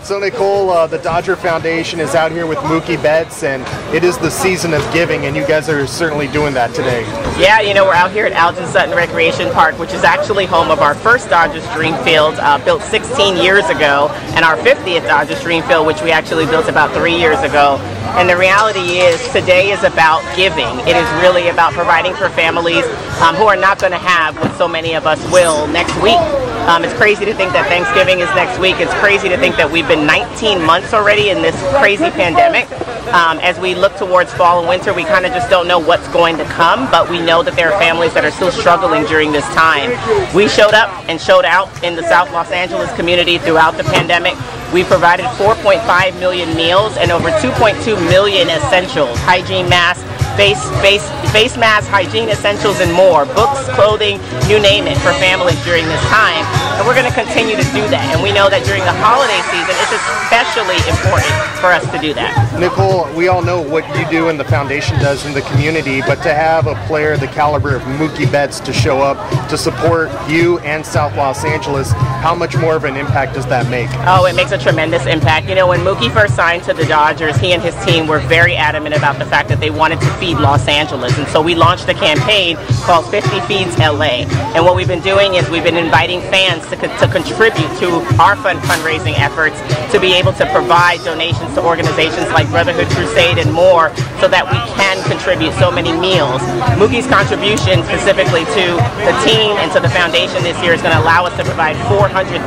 So Nicole, the Dodger Foundation is out here with Mookie Betts, and it is the season of giving, and you guys are certainly doing that today. Yeah, you know, we're out here at Algin Sutton Recreation Park, which is actually home of our first Dodgers Dream Field, built 16 years ago, and our 50th Dodgers Dream Field, which we actually built about 3 years ago. And the reality is, today is about giving. It is really about providing for families who are not going to have what so many of us will next week. It's crazy to think that Thanksgiving is next week. It's crazy to think that we've been 19 months already in this crazy pandemic. As we look towards fall and winter, we kind of just don't know what's going to come, but we know that there are families that are still struggling during this time. We showed up and showed out in the South Los Angeles community throughout the pandemic. We provided 4.5 million meals and over 2.2 million essentials, hygiene masks, face masks, hygiene essentials, and more. Books, clothing, you name it, for families during this time. And we're going to continue to do that. And we know that during the holiday season, it's especially important for us to do that. Nicole, we all know what you do and the foundation does in the community, but to have a player the caliber of Mookie Betts to show up to support you and South Los Angeles, how much more of an impact does that make? Oh, it makes a tremendous impact. You know, when Mookie first signed to the Dodgers, he and his team were very adamant about the fact that they wanted to feed Los Angeles. And so we launched a campaign called 50 Feeds LA. And what we've been doing is we've been inviting fans to contribute to our fundraising efforts, to be able to provide donations to organizations like Brotherhood, Crusade, and more, so that we can contribute so many meals. Mookie's contribution specifically to the team and to the foundation this year is going to allow us to provide 400,000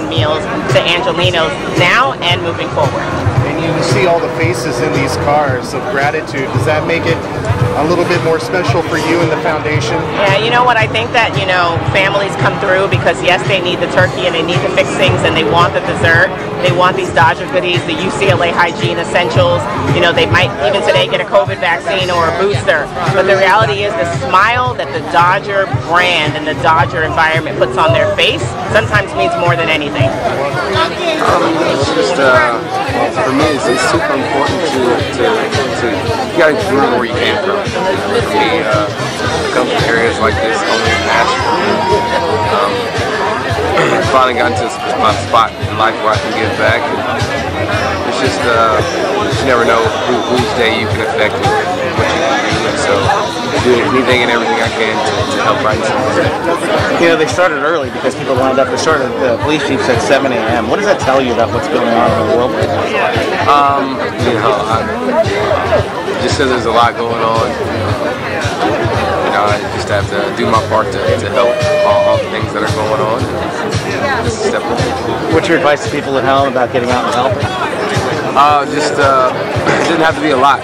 meals to Angelinos now and moving forward. And you see all the faces in these cars of gratitude. Does that make it a little bit more special for you and the foundation? Yeah, you know what, I think that, you know, families come through because yes, they need the turkey and they need to fix things and they want the dessert. They want these Dodger goodies, the UCLA hygiene essentials. You know, they might even today get a COVID vaccine or a booster. But the reality is the smile that the Dodger brand and the Dodger environment puts on their face sometimes means more than anything. It's just, for me, it's super important to you gotta remember where you came from. For me, come from areas like this, home in Nashville. Finally got into my spot in life where I can give back. And it's just, you never know whose day you can affect with what you can do. And so, doing anything and everything I can to help brighten someone's day. You know, they started early because people lined up. They started, the police chief said 7 a.m. What does that tell you about what's going on in the world right now? You know, just says there's a lot going on. You know, I just have to do my part to help all the things that are going on. Just step up. What's your advice to people at home about getting out and helping? It didn't have to be a lot.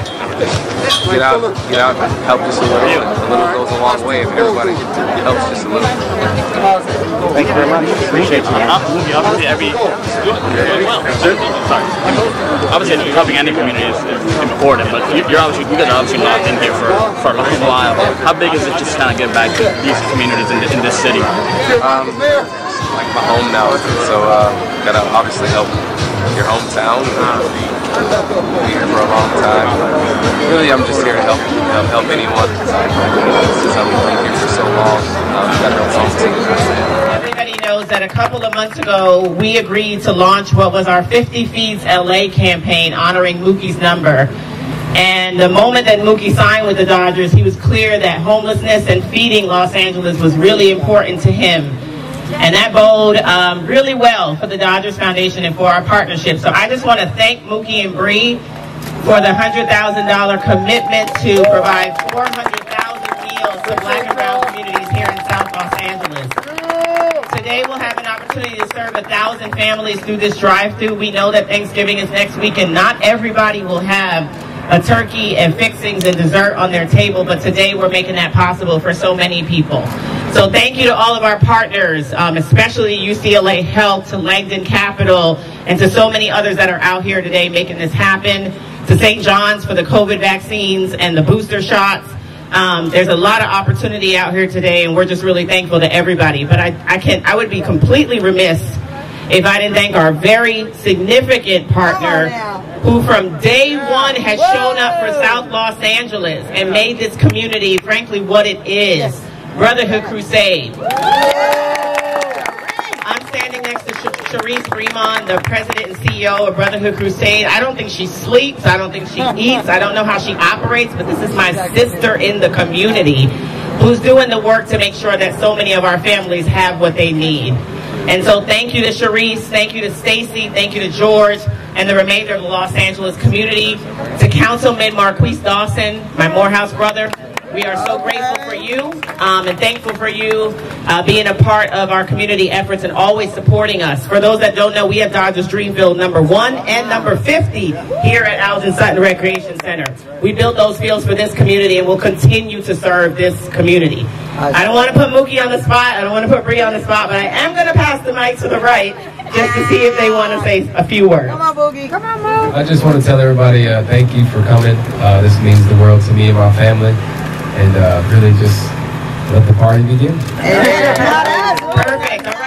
Just get out and help just a little. A little goes a long way if everybody helps just a little. Thank you very much. Appreciate you. Obviously, helping any community is important, but you guys are obviously not in here for a while. How big is it just kind of get back to these communities in this city? Like my home now, so gotta obviously help your hometown. Be here for a long time. Really, I'm just here to help anyone. Since I've been here for so long, gotta help home team. Everybody knows that a couple of months ago, we agreed to launch what was our 50 Feeds LA campaign honoring Mookie's number. And the moment that Mookie signed with the Dodgers, he was clear that homelessness and feeding Los Angeles was really important to him. And that bode really well for the Dodgers Foundation and for our partnership. So I just want to thank Mookie and Bree for the $100,000 commitment to provide 400,000 meals to Black and brown communities here in South Los Angeles. Today we'll have an opportunity to serve 1,000 families through this drive-thru. We know that Thanksgiving is next week and not everybody will have a turkey and fixings and dessert on their table, but today we're making that possible for so many people. So thank you to all of our partners, especially UCLA Health, to Langdon Capital, and to so many others that are out here today making this happen. To St. John's for the COVID vaccines and the booster shots. There's a lot of opportunity out here today, and we're just really thankful to everybody. But I would be completely remiss if I didn't thank our very significant partner who from day one has shown up for South Los Angeles and made this community, frankly, what it is. Brotherhood Crusade. I'm standing next to Sharice Fremont, the president and CEO of Brotherhood Crusade. I don't think she sleeps. I don't think she eats. I don't know how she operates, but this is my sister in the community who's doing the work to make sure that so many of our families have what they need. And so thank you to Sharice, thank you to Stacy, thank you to George, and the remainder of the Los Angeles community, to Councilman Marquise Dawson, my Morehouse brother. We are so grateful for you and thankful for you being a part of our community efforts and always supporting us. For those that don't know, we have Dodgers Dreamfield number 1 and number 50 here at Algin Sutton Recreation Center. We built those fields for this community and will continue to serve this community. I don't want to put Mookie on the spot. I don't want to put Bree on the spot, but I am going to pass the mic to the right just to see if they want to say a few words. Come on, Boogie. Come on, Mookie. I just want to tell everybody thank you for coming. This means the world to me and my family. And really just let the party begin. Perfect.